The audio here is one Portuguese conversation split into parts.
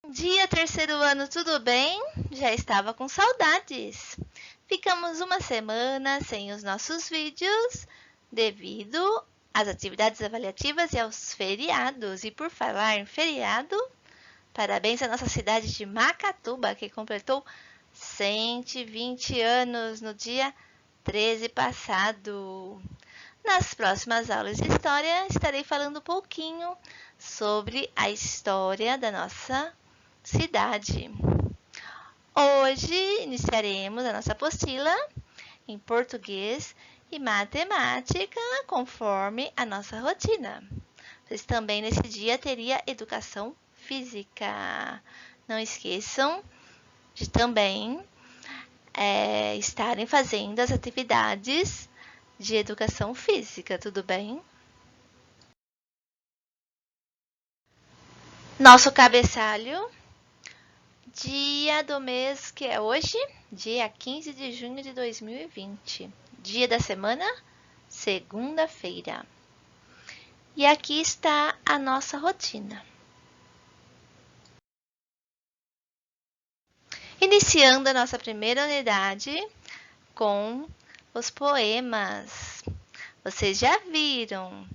Bom dia, terceiro ano, tudo bem? Já estava com saudades. Ficamos uma semana sem os nossos vídeos devido às atividades avaliativas e aos feriados. E por falar em feriado, parabéns à nossa cidade de Macatuba, que completou 120 anos no dia 13 passado. Nas próximas aulas de história, estarei falando um pouquinho sobre a história da nossa cidade. Hoje iniciaremos a nossa apostila em português e matemática, conforme a nossa rotina. Pois também nesse dia teria educação física. Não esqueçam de também estarem fazendo as atividades de educação física, tudo bem? Nosso cabeçalho, dia do mês que é hoje, dia 15 de junho de 2020. Dia da semana, segunda-feira. E aqui está a nossa rotina. Iniciando a nossa primeira unidade com os poemas. Vocês já viram,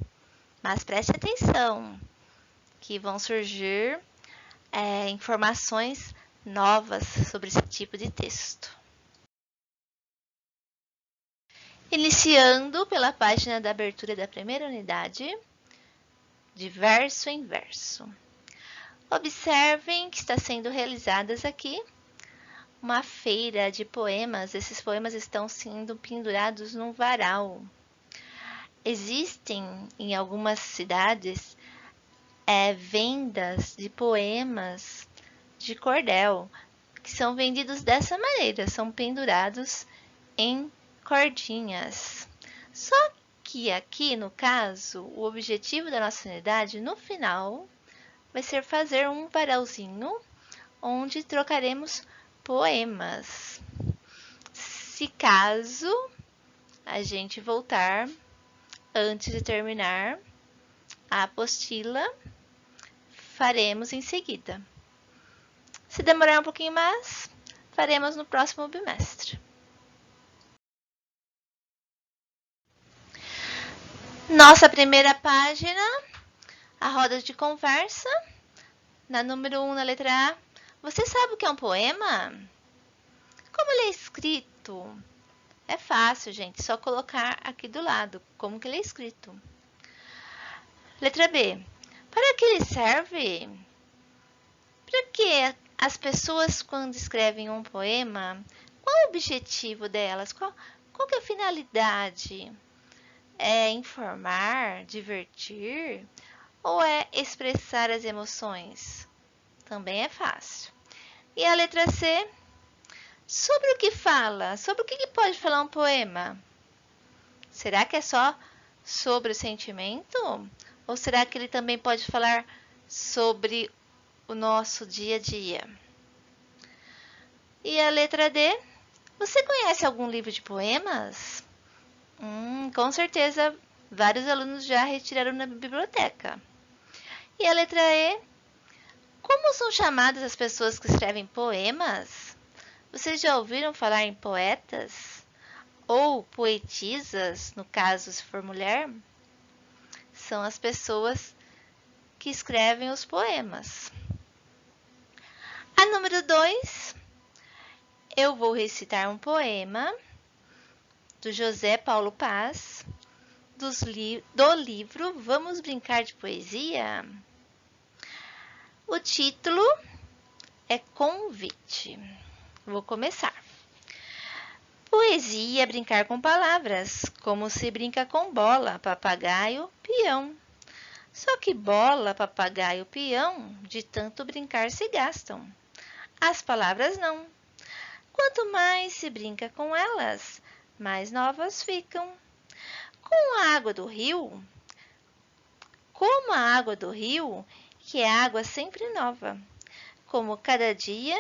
mas preste atenção, que vão surgir informações novas sobre esse tipo de texto. Iniciando pela página da abertura da primeira unidade, de verso em verso. Observem que está sendo realizadas aqui uma feira de poemas. Esses poemas estão sendo pendurados num varal. Existem em algumas cidades vendas de poemas de cordel, que são vendidos dessa maneira, são pendurados em cordinhas. Só que aqui, no caso, o objetivo da nossa unidade, no final, vai ser fazer um varalzinho onde trocaremos poemas. Se caso a gente voltar antes de terminar a apostila, faremos em seguida. Se demorar um pouquinho mais, faremos no próximo bimestre. Nossa primeira página, a roda de conversa. Na número 1, na letra A. Você sabe o que é um poema? Como ele é escrito? É fácil, gente, só colocar aqui do lado como que ele é escrito. Letra B. Para que ele serve? Para que as pessoas, quando escrevem um poema, qual é o objetivo delas? Qual que é a finalidade? É informar, divertir? Ou é expressar as emoções? Também é fácil. E a letra C? Sobre o que fala? Sobre o que pode falar um poema? Será que é só sobre o sentimento? Ou será que ele também pode falar sobre o nosso dia a dia? E a letra D? Você conhece algum livro de poemas? Com certeza, vários alunos já retiraram na biblioteca. E a letra E? Como são chamadas as pessoas que escrevem poemas? Vocês já ouviram falar em poetas? Ou poetisas, no caso, se for mulher? São as pessoas que escrevem os poemas. A número 2, eu vou recitar um poema do José Paulo Paz, do livro Vamos Brincar de Poesia. O título é Convite. Vou começar. Poesia é brincar com palavras, como se brinca com bola, papagaio, peão. Só que bola, papagaio, peão, de tanto brincar se gastam. As palavras não. Quanto mais se brinca com elas, mais novas ficam. Como a água do rio, que é água sempre nova. Como cada dia,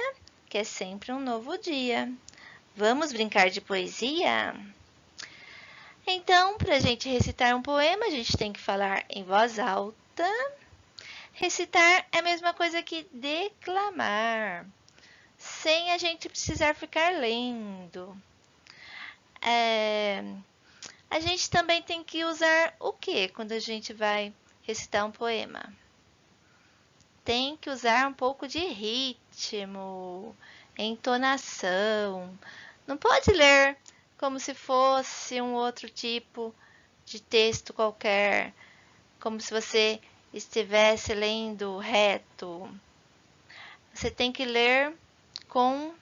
que é sempre um novo dia. Vamos brincar de poesia? Então, para a gente recitar um poema, a gente tem que falar em voz alta, Recitar é a mesma coisa que declamar, sem a gente precisar ficar lendo. A gente também tem que usar o que quando a gente vai recitar um poema? Tem que usar um pouco de ritmo, entonação. Não pode ler como se fosse um outro tipo de texto qualquer, como se você estivesse lendo reto. Você tem que ler com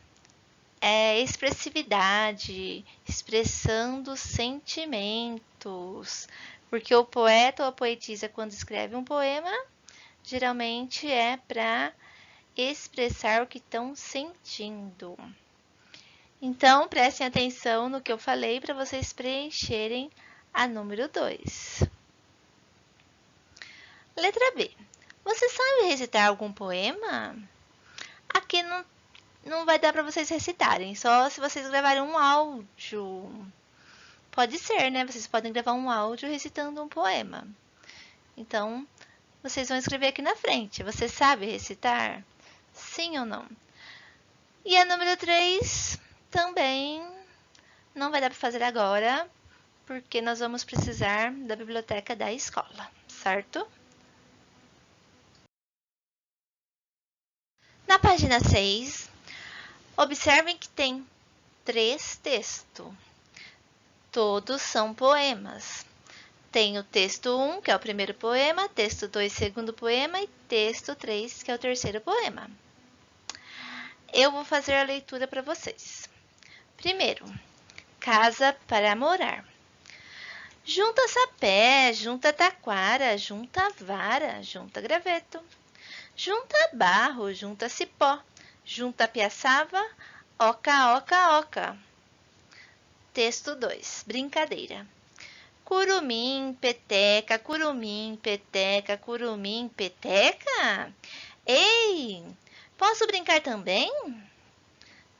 expressividade, expressando sentimentos. Porque o poeta ou a poetisa, quando escreve um poema, geralmente é para expressar o que estão sentindo. Então, prestem atenção no que eu falei para vocês preencherem a número 2. Letra B. Você sabe recitar algum poema? Aqui não vai dar para vocês recitarem, só se vocês gravarem um áudio. Pode ser, né? Vocês podem gravar um áudio recitando um poema. Então, vocês vão escrever aqui na frente. Você sabe recitar? Sim ou não? E a número 3 também não vai dar para fazer agora, porque nós vamos precisar da biblioteca da escola, certo? Na página 6, observem que tem 3 textos. Todos são poemas. Tem o texto 1, que é o primeiro poema, texto 2, segundo poema, e texto 3, que é o terceiro poema. Eu vou fazer a leitura para vocês. Primeiro, casa para morar. Junta sapé, junta taquara, junta vara, junta graveto. Junta barro, junta cipó, junta piaçava, oca, oca, oca. Texto 2, brincadeira. Curumim, peteca, curumim, peteca, curumim, peteca? Ei, posso brincar também?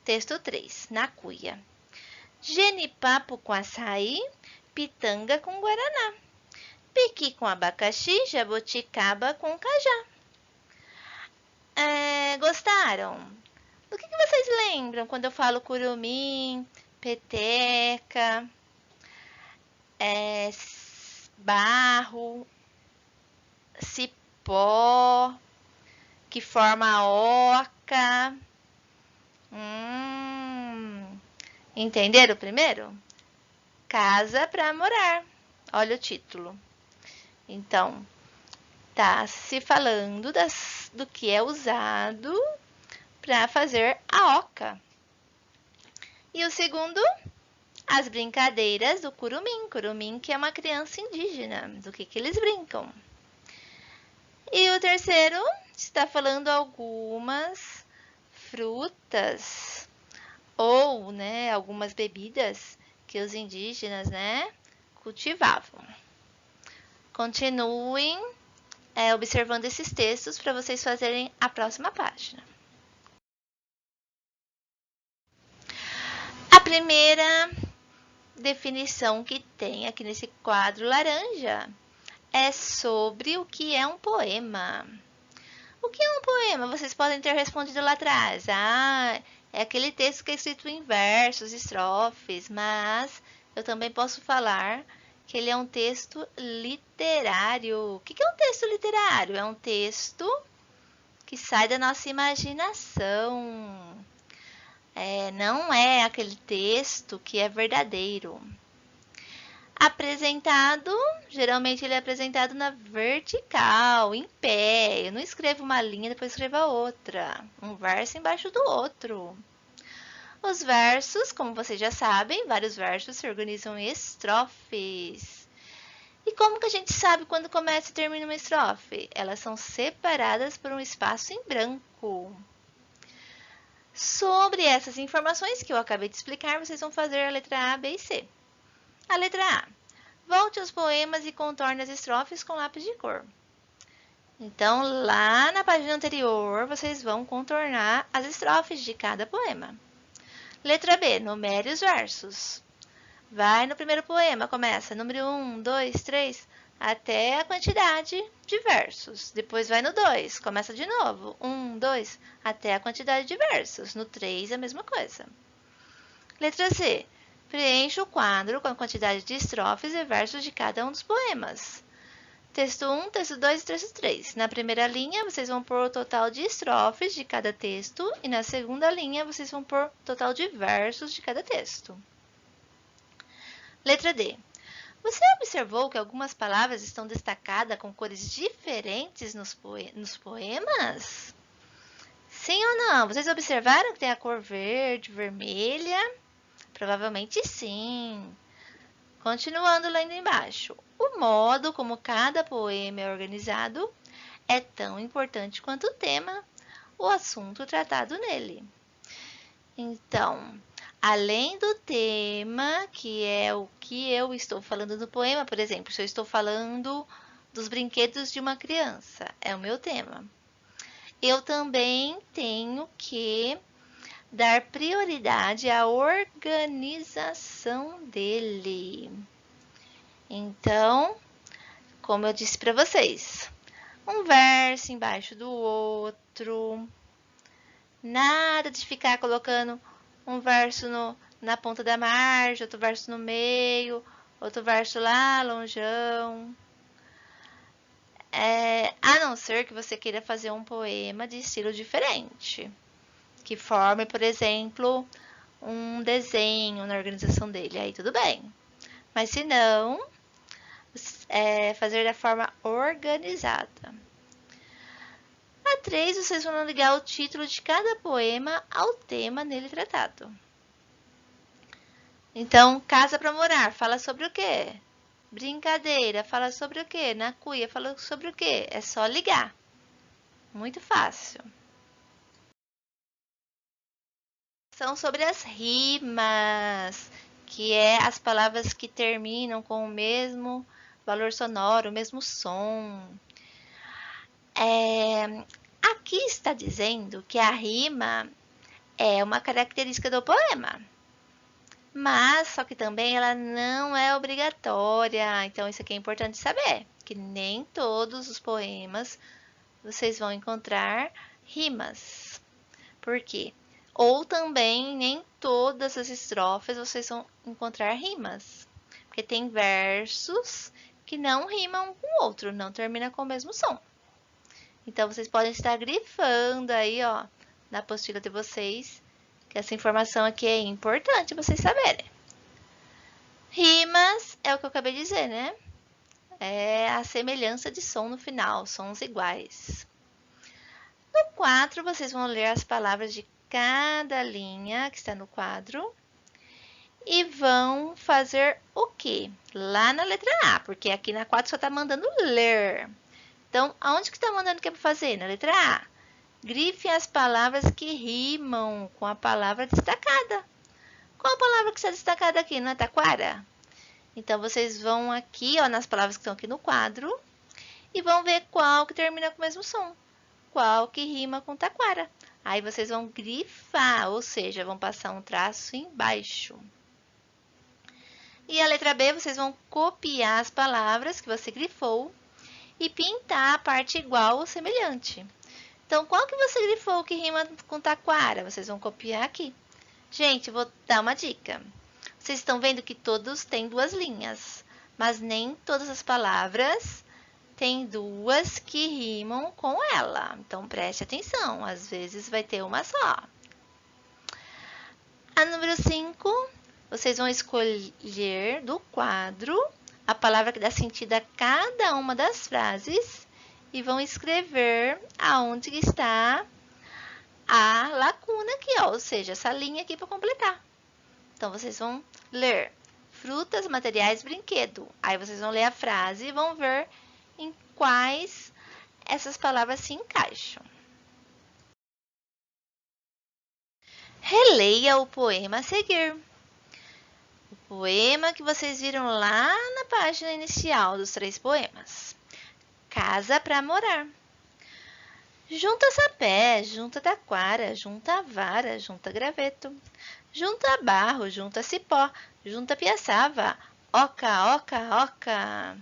Texto 3, na cuia. Genipapo com açaí, pitanga com guaraná. Piqui com abacaxi, jabuticaba com cajá. Gostaram? Do que vocês lembram quando eu falo curumim, peteca, barro, cipó, que forma a oca? Entenderam primeiro? Casa para morar. Olha o título. Então, tá se falando do que é usado para fazer a oca. E o segundo, as brincadeiras do curumim. Curumim, que é uma criança indígena. Do que eles brincam. E o terceiro, está falando algumas frutas ou, né, algumas bebidas que os indígenas, né, cultivavam. Continuem observando esses textos para vocês fazerem a próxima página. A primeira definição que tem aqui nesse quadro laranja é sobre o que é um poema. O que é um poema? Vocês podem ter respondido lá atrás. É aquele texto que é escrito em versos, estrofes, mas eu também posso falar que ele é um texto literário. O que é um texto literário? É um texto que sai da nossa imaginação. Não é aquele texto que é verdadeiro. Apresentado, geralmente ele é apresentado na vertical, em pé. Eu não escrevo uma linha, depois escrevo a outra. Um verso embaixo do outro. Os versos, como vocês já sabem, vários versos se organizam em estrofes. E como que a gente sabe quando começa e termina uma estrofe? Elas são separadas por um espaço em branco. Sobre essas informações que eu acabei de explicar, vocês vão fazer a letra A, B e C. A letra A. Volte aos poemas e contorne as estrofes com lápis de cor. Então, lá na página anterior, vocês vão contornar as estrofes de cada poema. Letra B. Numere os versos. Vai no primeiro poema, começa número 1, 2, 3. até a quantidade de versos. Depois vai no 2, começa de novo. 1, 2, até a quantidade de versos. No 3, a mesma coisa. Letra C. Preencha o quadro com a quantidade de estrofes e versos de cada um dos poemas. Texto 1, texto 2 e texto 3. Na primeira linha, vocês vão pôr o total de estrofes de cada texto. E na segunda linha, vocês vão pôr o total de versos de cada texto. Letra D. Você observou que algumas palavras estão destacadas com cores diferentes nos poemas? Sim ou não? Vocês observaram que tem a cor verde, vermelha? Provavelmente sim. Continuando lendo embaixo. O modo como cada poema é organizado é tão importante quanto o tema, o assunto tratado nele. Então, além do tema, que é o que eu estou falando no poema, por exemplo, se eu estou falando dos brinquedos de uma criança, é o meu tema. Eu também tenho que dar prioridade à organização dele. Então, como eu disse para vocês, um verso embaixo do outro. Nada de ficar colocando um verso na ponta da margem, outro verso no meio, outro verso lá longeão. A não ser que você queira fazer um poema de estilo diferente, que forme, por exemplo, um desenho na organização dele, aí tudo bem. Mas se não, fazer da forma organizada. A 3, vocês vão ligar o título de cada poema ao tema nele tratado. Então, Casa para Morar, fala sobre o quê? Brincadeira, fala sobre o quê? Na Cuia, fala sobre o quê? É só ligar. Muito fácil. São sobre as rimas, que é as palavras que terminam com o mesmo valor sonoro, o mesmo som. Aqui está dizendo que a rima é uma característica do poema. Mas, só que também ela não é obrigatória. Então, isso aqui é importante saber. Que nem todos os poemas vocês vão encontrar rimas. Por quê? Ou também nem todas as estrofes vocês vão encontrar rimas. Porque tem versos que não rimam com o outro, não termina com o mesmo som. Então, vocês podem estar grifando aí, ó, na apostila de vocês, que essa informação aqui é importante vocês saberem. Rimas é o que eu acabei de dizer, né? É a semelhança de som no final, sons iguais. No 4, vocês vão ler as palavras de cada linha que está no quadro e vão fazer o quê? Lá na letra A, porque aqui na 4 só está mandando ler. Então, aonde que está mandando que é para fazer? Na letra A. Grife as palavras que rimam com a palavra destacada. Qual a palavra que está destacada aqui? Não é taquara? Então, vocês vão aqui, ó, nas palavras que estão aqui no quadro e vão ver qual que termina com o mesmo som. Qual que rima com taquara. Aí, vocês vão grifar, ou seja, vão passar um traço embaixo. E a letra B, vocês vão copiar as palavras que você grifou e pintar a parte igual ou semelhante. Então, qual que você grifou que rima com taquara? Vocês vão copiar aqui. Gente, vou dar uma dica. Vocês estão vendo que todos têm duas linhas, mas nem todas as palavras têm duas que rimam com ela. Então, preste atenção, às vezes vai ter uma só. A número 5, vocês vão escolher do quadro a palavra que dá sentido a cada uma das frases e vão escrever aonde está a lacuna aqui, ó, ou seja, essa linha aqui para completar. Então, vocês vão ler frutas, materiais, brinquedo. Aí, vocês vão ler a frase e vão ver em quais essas palavras se encaixam. Releia o poema a seguir. O poema que vocês viram lá na página inicial dos 3 poemas. Casa para morar. Junta sapé, junta taquara, junta vara, junta graveto. Junta barro, junta cipó, junta piaçava. Oca, oca, oca.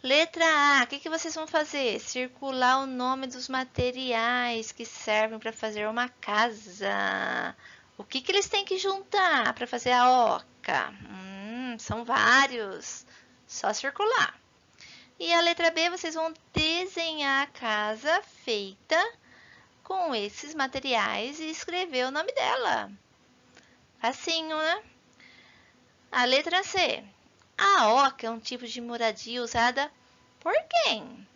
Letra A, o que vocês vão fazer? Circular o nome dos materiais que servem para fazer uma casa. O que eles têm que juntar para fazer a oca? São vários. Só circular. E a letra B, vocês vão desenhar a casa feita com esses materiais e escrever o nome dela. Facinho, né? A letra C. A oca é um tipo de moradia usada por quem?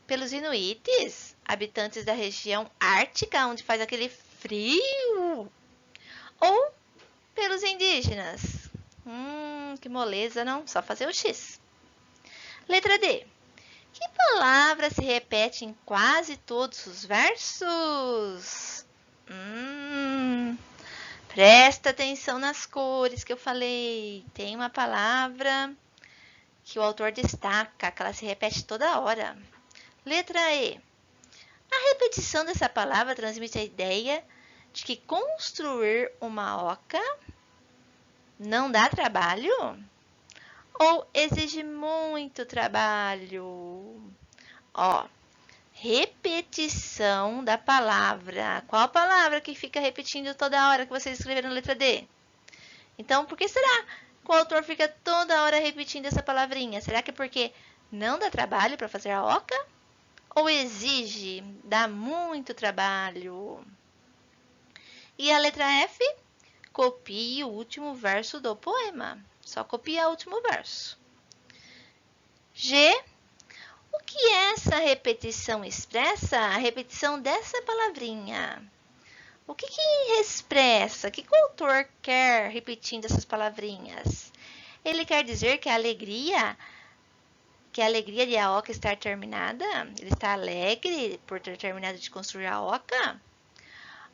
Pelos inuites, habitantes da região ártica, onde faz aquele frio? Ou pelos indígenas? Que moleza, não? Só fazer o X. Letra D. Que palavra se repete em quase todos os versos? Presta atenção nas cores que eu falei. Tem uma palavra que o autor destaca, que ela se repete toda hora. Letra E. A repetição dessa palavra transmite a ideia de que construir uma oca não dá trabalho? Ou exige muito trabalho? Repetição da palavra. Qual palavra que fica repetindo toda hora que vocês escreveram na letra D? Então, por que será que o autor fica toda hora repetindo essa palavrinha? Será que é porque não dá trabalho para fazer a oca? Ou exige, dá muito trabalho? E a letra F? Copie o último verso do poema. Só copia o último verso. G. O que essa repetição expressa? A repetição dessa palavrinha. O que expressa? O que o autor quer repetindo essas palavrinhas? Ele quer dizer que a alegria de a oca estar terminada? Ele está alegre por ter terminado de construir a oca?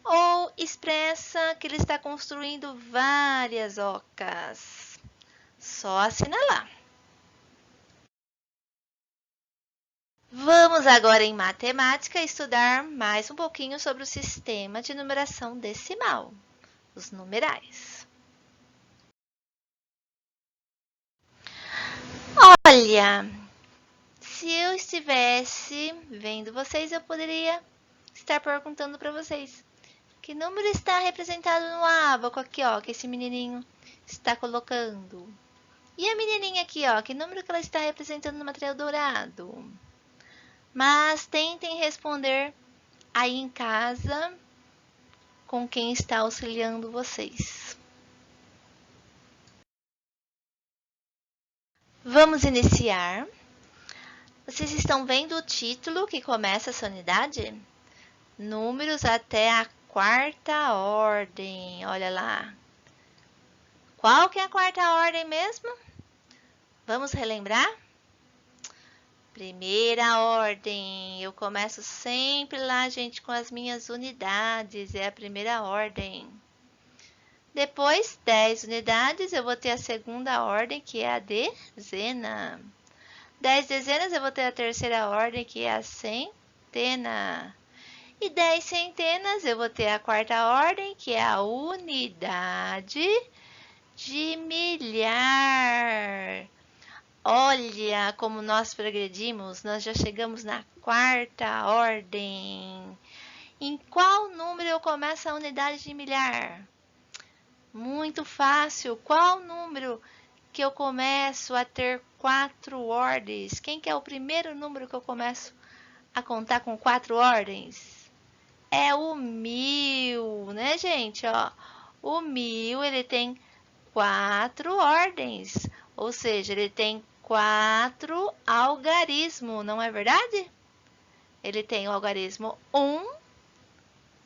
Ou expressa que ele está construindo várias ocas? Só assinalar. Vamos agora em matemática estudar mais um pouquinho sobre o sistema de numeração decimal, os numerais. Olha, se eu estivesse vendo vocês, eu poderia estar perguntando para vocês que número está representado no ábaco aqui, ó, que esse menininho está colocando. E a menininha aqui, ó, que número que ela está representando no material dourado? Mas tentem responder aí em casa com quem está auxiliando vocês. Vamos iniciar. Vocês estão vendo o título que começa essa unidade? Números até a quarta ordem. Olha lá. Qual que é a quarta ordem mesmo? Vamos relembrar? Primeira ordem, eu começo sempre lá, gente, com as minhas unidades, é a primeira ordem. Depois, 10 unidades, eu vou ter a segunda ordem, que é a dezena. 10 dezenas, eu vou ter a terceira ordem, que é a centena. E 10 centenas, eu vou ter a quarta ordem, que é a unidade de milhar. Olha como nós progredimos, nós já chegamos na quarta ordem. Em qual número eu começo a unidade de milhar? Muito fácil. Qual número que eu começo a ter 4 ordens? Quem que é o primeiro número que eu começo a contar com 4 ordens? É o 1000, né, gente? Ó, o 1000, ele tem 4 ordens, ou seja, ele tem 4 algarismos, não é verdade? Ele tem o algarismo 1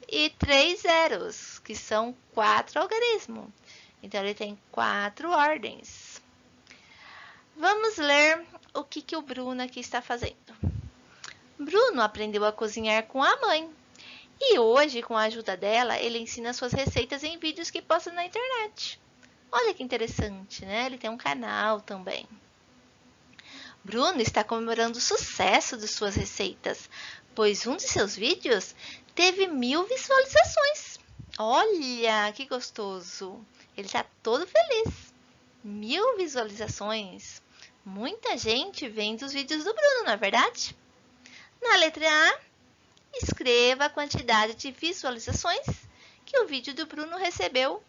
e 3 zeros, que são 4 algarismos. Então, ele tem 4 ordens. Vamos ler o que o Bruno aqui está fazendo. Bruno aprendeu a cozinhar com a mãe. E hoje, com a ajuda dela, ele ensina suas receitas em vídeos que posta na internet. Olha que interessante, né? Ele tem um canal também. Bruno está comemorando o sucesso de suas receitas, pois um de seus vídeos teve 1000 visualizações. Olha, que gostoso! Ele está todo feliz. 1000 visualizações. Muita gente vendo os vídeos do Bruno, não é verdade? Na letra A, escreva a quantidade de visualizações que o vídeo do Bruno recebeu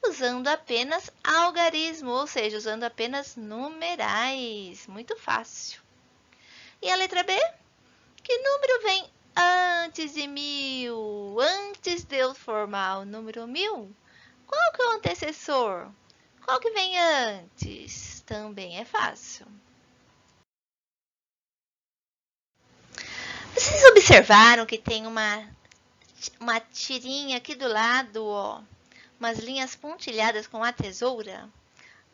usando apenas algarismo, ou seja, usando apenas numerais. Muito fácil. E a letra B? Que número vem antes de 1000? Antes de eu formar o número 1000? Qual que é o antecessor? Qual que vem antes? Também é fácil. Vocês observaram que tem uma tirinha aqui do lado, ó, umas linhas pontilhadas com a tesoura?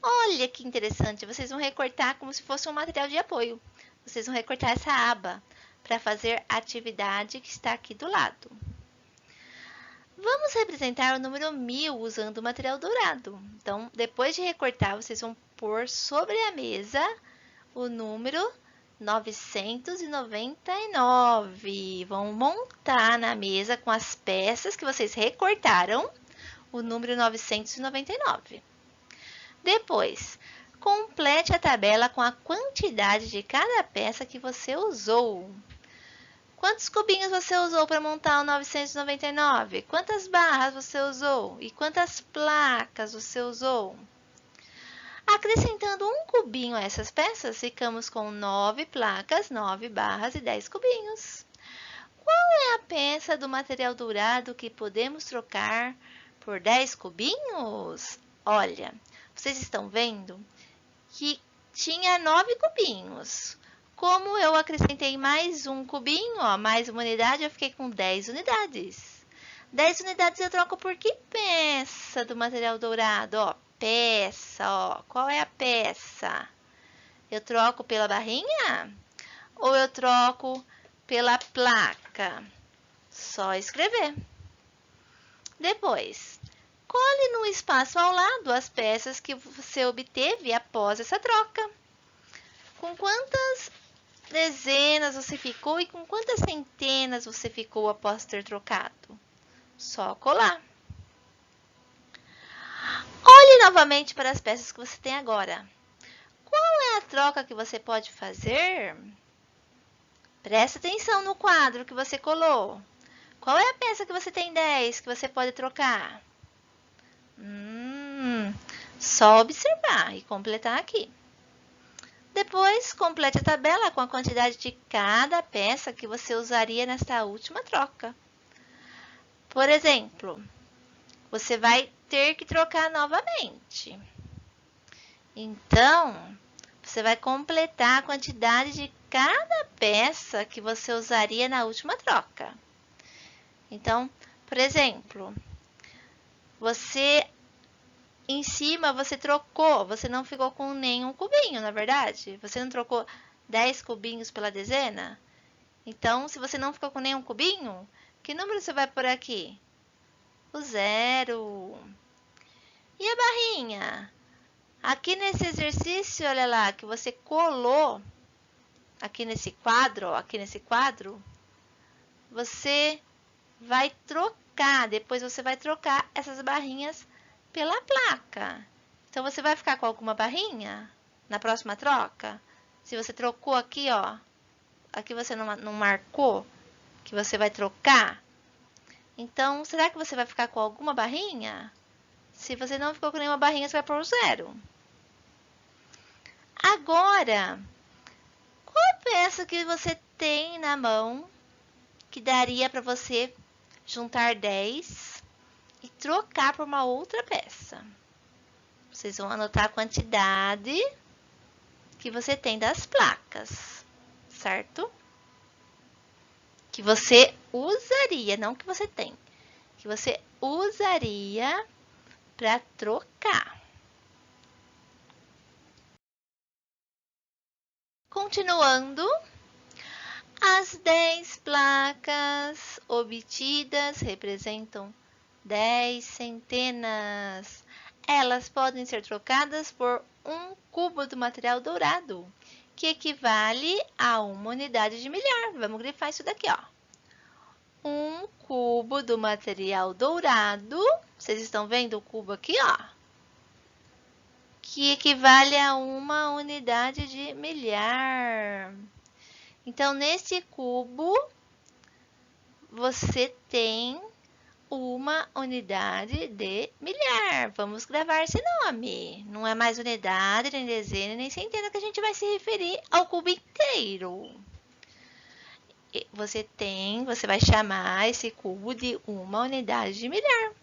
Olha que interessante, vocês vão recortar como se fosse um material de apoio. Vocês vão recortar essa aba para fazer a atividade que está aqui do lado. Vamos representar o número 1000 usando o material dourado. Então, depois de recortar, vocês vão pôr sobre a mesa o número 999. Vão montar na mesa com as peças que vocês recortaram o número 999. Depois, complete a tabela com a quantidade de cada peça que você usou. Quantos cubinhos você usou para montar o 999? Quantas barras você usou? E quantas placas você usou? Acrescentando um cubinho a essas peças, ficamos com 9 placas, 9 barras e 10 cubinhos. Qual é a peça do material dourado que podemos trocar por 10 cubinhos? Olha, vocês estão vendo que tinha 9 cubinhos. Como eu acrescentei mais um cubinho, ó, mais uma unidade, eu fiquei com 10 unidades. 10 unidades eu troco por que peça do material dourado? Ó, peça, ó. Qual é a peça? Eu troco pela barrinha? Ou eu troco pela placa? Só escrever. Depois, cole no espaço ao lado as peças que você obteve após essa troca. Com quantas dezenas você ficou e com quantas centenas você ficou após ter trocado? Só colar. Olhe novamente para as peças que você tem agora. Qual é a troca que você pode fazer? Presta atenção no quadro que você colou. Qual é a peça que você tem 10 que você pode trocar? Só observar e completar aqui. Depois, complete a tabela com a quantidade de cada peça que você usaria nesta última troca. Por exemplo, você vai ter que trocar novamente. Então, você vai completar a quantidade de cada peça que você usaria na última troca. Então, por exemplo, em cima você trocou, você não ficou com nenhum cubinho, na verdade? Você não trocou 10 cubinhos pela dezena? Então, se você não ficou com nenhum cubinho, que número você vai pôr aqui? O 0. E a barrinha? Aqui nesse exercício, olha lá, que você colou aqui nesse quadro, você vai trocar, depois você vai trocar essas barrinhas pela placa. Então, você vai ficar com alguma barrinha na próxima troca? Se você trocou aqui, ó, aqui você não marcou que você vai trocar. Então, será que você vai ficar com alguma barrinha? Se você não ficou com nenhuma barrinha, você vai pôr o 0. Agora, qual a peça que você tem na mão que daria para você juntar 10 e trocar por uma outra peça? Vocês vão anotar a quantidade que você tem das placas, certo? Que você usaria, não que você tem, que você usaria para trocar. Continuando, as 10 placas obtidas representam 10 centenas. Elas podem ser trocadas por um cubo do material dourado, que equivale a uma unidade de milhar. Vamos grifar isso daqui, ó. Um cubo do material dourado. Vocês estão vendo o cubo aqui, ó? que equivale a uma unidade de milhar. Então, nesse cubo, você tem uma unidade de milhar. Vamos gravar esse nome. Não é mais unidade, nem dezena, nem centena que a gente vai se referir ao cubo inteiro. Você vai chamar esse cubo de uma unidade de milhar.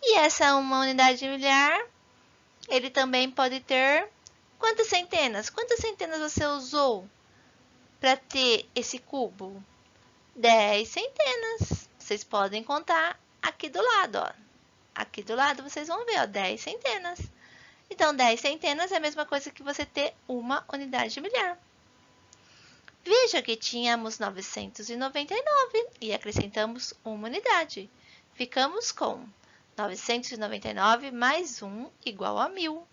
E essa uma unidade de milhar, ele também pode ter quantas centenas? Quantas centenas você usou para ter esse cubo? 10 centenas. Vocês podem contar aqui do lado, ó. Aqui do lado vocês vão ver, ó, 10 centenas. Então, 10 centenas é a mesma coisa que você ter uma unidade de milhar. Veja que tínhamos 999 e acrescentamos uma unidade. Ficamos com 999 mais 1 igual a 1000. O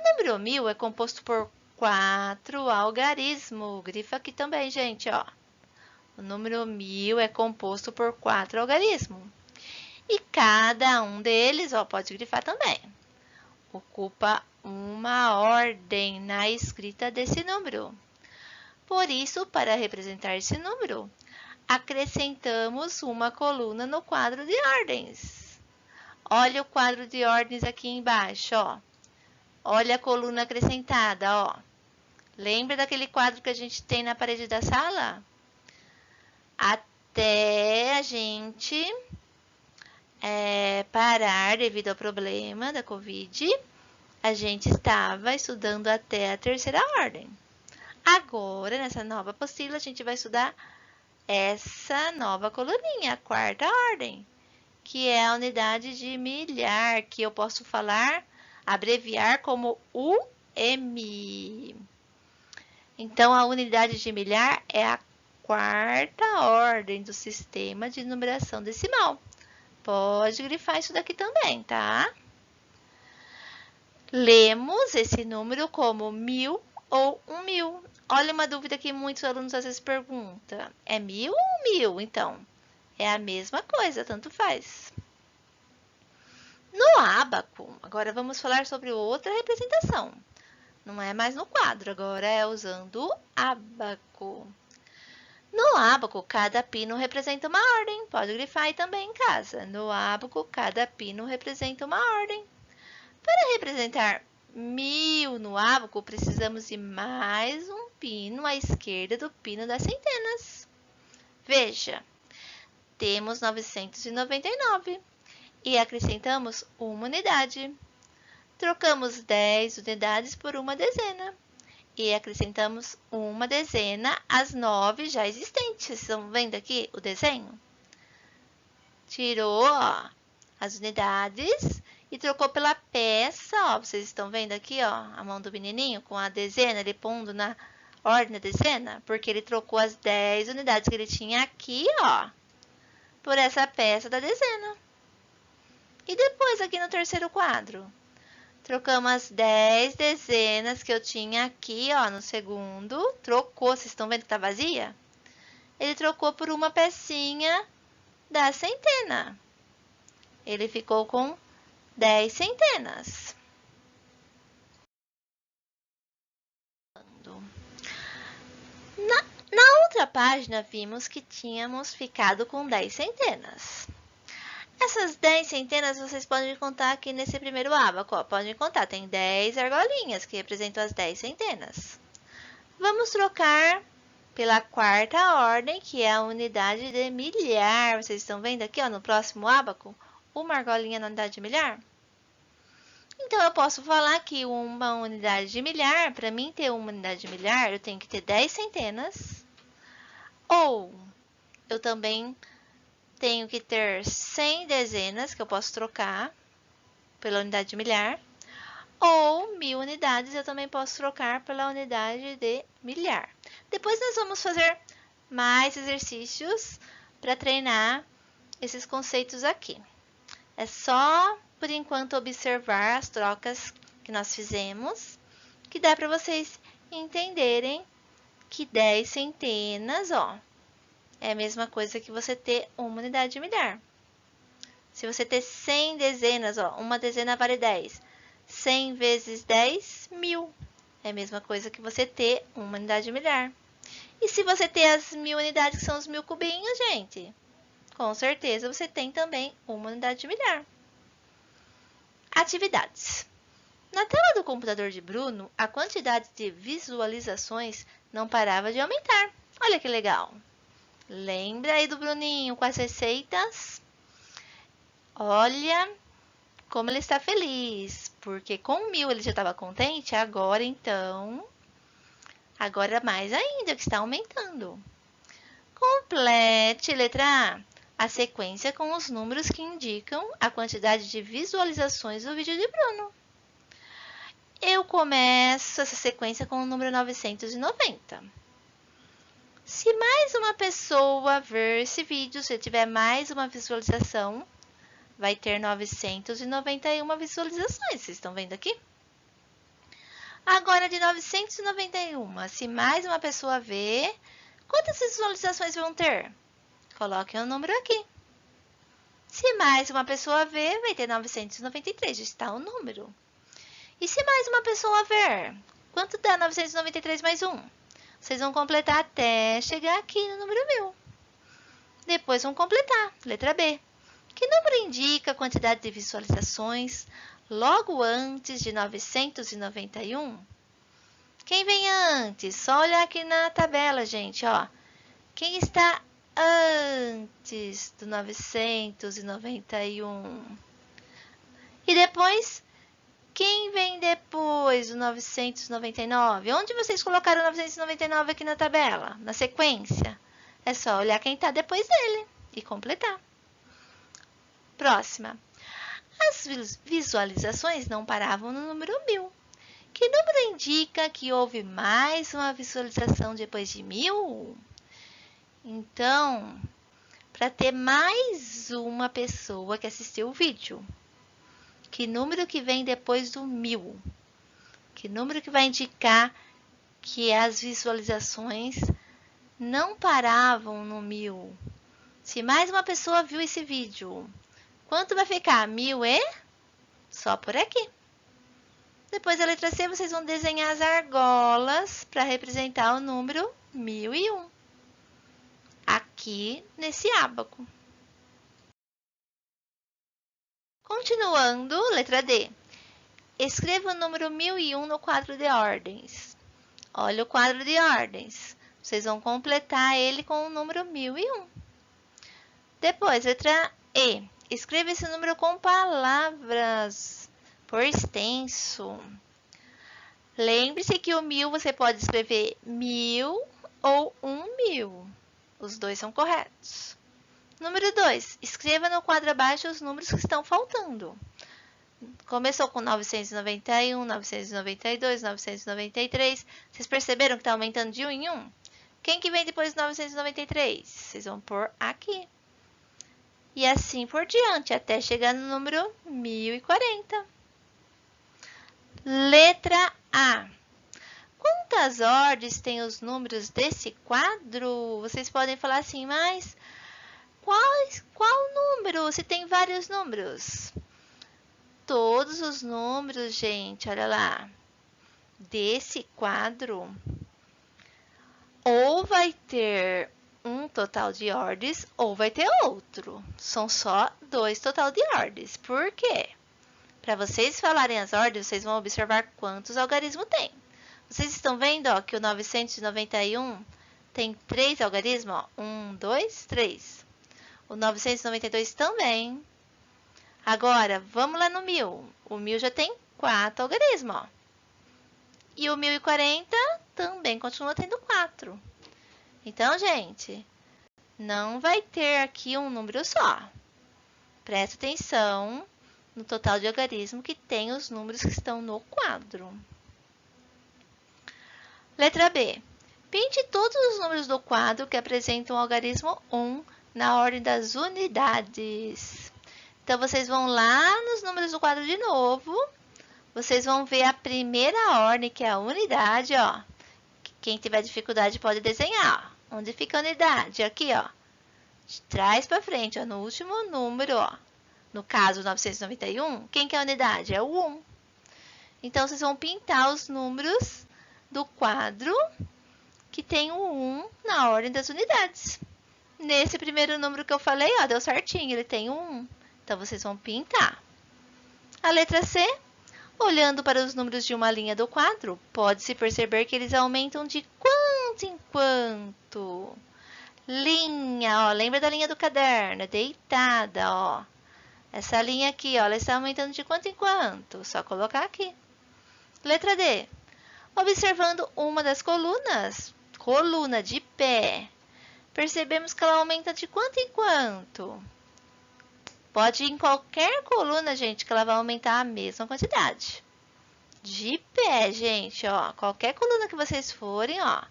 número 1000 é composto por 4 algarismos. Grifa aqui também, gente, ó. O número 1000 é composto por 4 algarismos. E cada um deles, ó, pode grifar também, ocupa uma ordem na escrita desse número. Por isso, para representar esse número, acrescentamos uma coluna no quadro de ordens. Olha o quadro de ordens aqui embaixo, ó. Olha a coluna acrescentada, ó. Lembra daquele quadro que a gente tem na parede da sala? Até a gente parar devido ao problema da Covid, a gente estava estudando até a terceira ordem. Agora, nessa nova apostila, a gente vai estudar essa nova coluninha, a quarta ordem, que é a unidade de milhar, que eu posso abreviar como UM. Então, a unidade de milhar é a quarta ordem do sistema de numeração decimal. Pode grifar isso daqui também, tá? Lemos esse número como 1000 ou 1000. Olha uma dúvida que muitos alunos às vezes perguntam. É 1000 ou 1000? Então, é a mesma coisa, tanto faz. No ábaco, agora vamos falar sobre outra representação. Não é mais no quadro, agora é usando o ábaco. No ábaco, cada pino representa uma ordem. Pode grifar aí também em casa. No ábaco, cada pino representa uma ordem. Para representar 1000 no ábaco, precisamos de mais um pino à esquerda do pino das centenas. Veja, temos 999 e acrescentamos uma unidade. Trocamos 10 unidades por uma dezena e acrescentamos uma dezena às 9 já existentes. Vocês estão vendo aqui o desenho? Tirou, ó, as unidades e trocou pela peça, ó. Vocês estão vendo aqui, ó, a mão do menininho com a dezena, ele pondo na ordem da dezena, porque ele trocou as 10 unidades que ele tinha aqui, ó, por essa peça da dezena. E depois, aqui no terceiro quadro, trocamos as 10 dezenas que eu tinha aqui, ó, no segundo. Trocou, vocês estão vendo que tá vazia? Ele trocou por uma pecinha da centena. Ele ficou com 10 centenas. Na outra página, vimos que tínhamos ficado com 10 centenas. Essas 10 centenas vocês podem contar aqui nesse primeiro ábaco, ó. Podem contar, tem 10 argolinhas que representam as 10 centenas. Vamos trocar pela quarta ordem, que é a unidade de milhar. Vocês estão vendo aqui, ó, no próximo ábaco, uma argolinha na unidade de milhar? Então, eu posso falar que uma unidade de milhar, para mim ter uma unidade de milhar, eu tenho que ter 10 centenas. Ou eu também tenho que ter 100 dezenas, que eu posso trocar pela unidade de milhar. Ou 1000 unidades, eu também posso trocar pela unidade de milhar. Depois nós vamos fazer mais exercícios para treinar esses conceitos aqui. É só, por enquanto, observar as trocas que nós fizemos, que dá para vocês entenderem que 10 centenas, ó, é a mesma coisa que você ter uma unidade de milhar. Se você ter 100 dezenas, ó, uma dezena vale 10. 100 vezes 10, 1000. É a mesma coisa que você ter uma unidade de milhar. E se você ter as 1000 unidades, que são os 1000 cubinhos, gente, com certeza você tem também uma unidade de milhar. Atividades. Na tela do computador de Bruno, a quantidade de visualizações não parava de aumentar. Olha que legal! Lembra aí do Bruninho com as receitas? Olha como ele está feliz, porque com 1000 ele já estava contente, agora então, agora mais ainda, que está aumentando. Complete, letra A sequência com os números que indicam a quantidade de visualizações do vídeo de Bruno. Eu começo essa sequência com o número 990. Se mais uma pessoa ver esse vídeo, se tiver mais uma visualização, vai ter 991 visualizações. Vocês estão vendo aqui? Agora, de 991, se mais uma pessoa ver, quantas visualizações vão ter? Coloquem o número aqui. Se mais uma pessoa ver, vai ter 993, já está o número. E se mais uma pessoa ver, quanto dá 993 mais 1? Vocês vão completar até chegar aqui no número 1000. Depois vão completar, letra B. Que número indica a quantidade de visualizações logo antes de 991? Quem vem antes? Só olhar aqui na tabela, gente, ó. Quem está antes do 991? E depois, quem vem depois do 999? Onde vocês colocaram 999 aqui na tabela? Na sequência? É só olhar quem está depois dele e completar. Próxima. As visualizações não paravam no número 1000. Que número indica que houve mais uma visualização depois de 1000? Então, para ter mais uma pessoa que assistiu o vídeo, que número que vem depois do 1000? Que número que vai indicar que as visualizações não paravam no 1000? Se mais uma pessoa viu esse vídeo, quanto vai ficar? 1000 e? Só por aqui. Depois da letra C, vocês vão desenhar as argolas para representar o número 1001. Aqui nesse ábaco. Continuando, letra D. Escreva o número 1001 no quadro de ordens. Olha o quadro de ordens. Vocês vão completar ele com o número 1001. Depois, letra E. Escreva esse número com palavras por extenso. Lembre-se que o 1000 você pode escrever 1000 ou 1000. Os dois são corretos. Número 2. Escreva no quadro abaixo os números que estão faltando. Começou com 991, 992, 993. Vocês perceberam que está aumentando de 1 em 1? Quem que vem depois de 993? Vocês vão pôr aqui. E assim por diante, até chegar no número 1040. Letra A. Quantas ordens tem os números desse quadro? Vocês podem falar assim, mas qual número? Se tem vários números. Todos os números, gente, olha lá, desse quadro, ou vai ter um total de ordens, ou vai ter outro. São só 2 total de ordens. Por quê? Para vocês falarem as ordens, vocês vão observar quantos algarismos tem. Vocês estão vendo, ó, que o 991 tem 3 algarismos, ó, 1, 2, 3. O 992 também. Agora, vamos lá no 1000. O 1000 já tem 4 algarismos, ó. E o 1040 também continua tendo 4. Então, gente, não vai ter aqui um número só. Presta atenção no total de algarismo que tem os números que estão no quadro. Letra B. Pinte todos os números do quadro que apresentam o algarismo 1 na ordem das unidades. Então, vocês vão lá nos números do quadro de novo. Vocês vão ver a primeira ordem, que é a unidade, ó. Quem tiver dificuldade pode desenhar, ó. Onde fica a unidade? Aqui, ó. De trás para frente, ó. No último número, ó. No caso, 991, quem que é a unidade? É o 1. Então, vocês vão pintar os números do quadro que tem o 1 na ordem das unidades. Nesse primeiro número que eu falei, ó, deu certinho, ele tem o 1. Então, vocês vão pintar. A letra C, olhando para os números de uma linha do quadro, pode-se perceber que eles aumentam de quanto em quanto. Linha, ó, lembra da linha do caderno, deitada, ó. Essa linha aqui, ó, ela está aumentando de quanto em quanto? Só colocar aqui. Letra D. Observando uma das colunas, coluna de pé, percebemos que ela aumenta de quanto em quanto? Pode ir em qualquer coluna, gente, que ela vai aumentar a mesma quantidade. De pé, gente, ó, qualquer coluna que vocês forem, ó,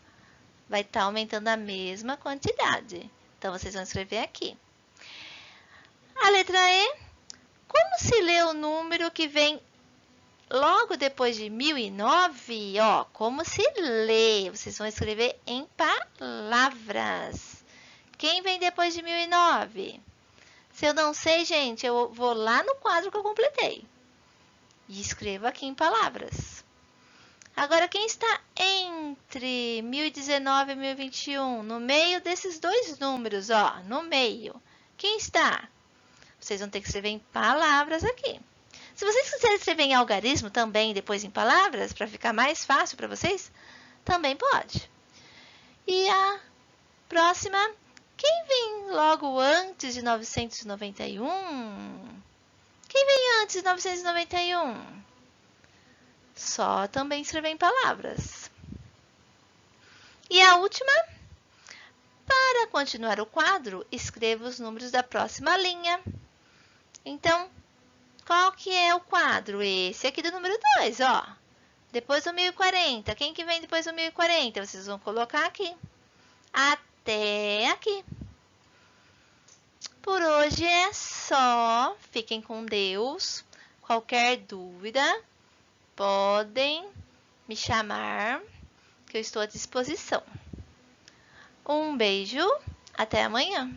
vai estar aumentando a mesma quantidade. Então, vocês vão escrever aqui. A letra E. Como se lê o número que vem logo depois de 1009? Ó, como se lê? Vocês vão escrever em palavras. Quem vem depois de 1009? Se eu não sei, gente, eu vou lá no quadro que eu completei. E escrevo aqui em palavras. Agora, quem está entre 1019 e 1021? No meio desses dois números, ó, no meio. Quem está? Vocês vão ter que escrever em palavras aqui. Se vocês quiserem escrever em algarismo também, depois em palavras, para ficar mais fácil para vocês, também pode. E a próxima, quem vem logo antes de 991? Quem vem antes de 991? Só também escrever em palavras. E a última, para continuar o quadro, escreva os números da próxima linha. Então, qual que é o quadro? Esse aqui do número 2, ó. Depois do 1040. Quem que vem depois do 1040? Vocês vão colocar aqui. Até aqui. Por hoje é só. Fiquem com Deus. Qualquer dúvida, podem me chamar, que eu estou à disposição. Um beijo. Até amanhã.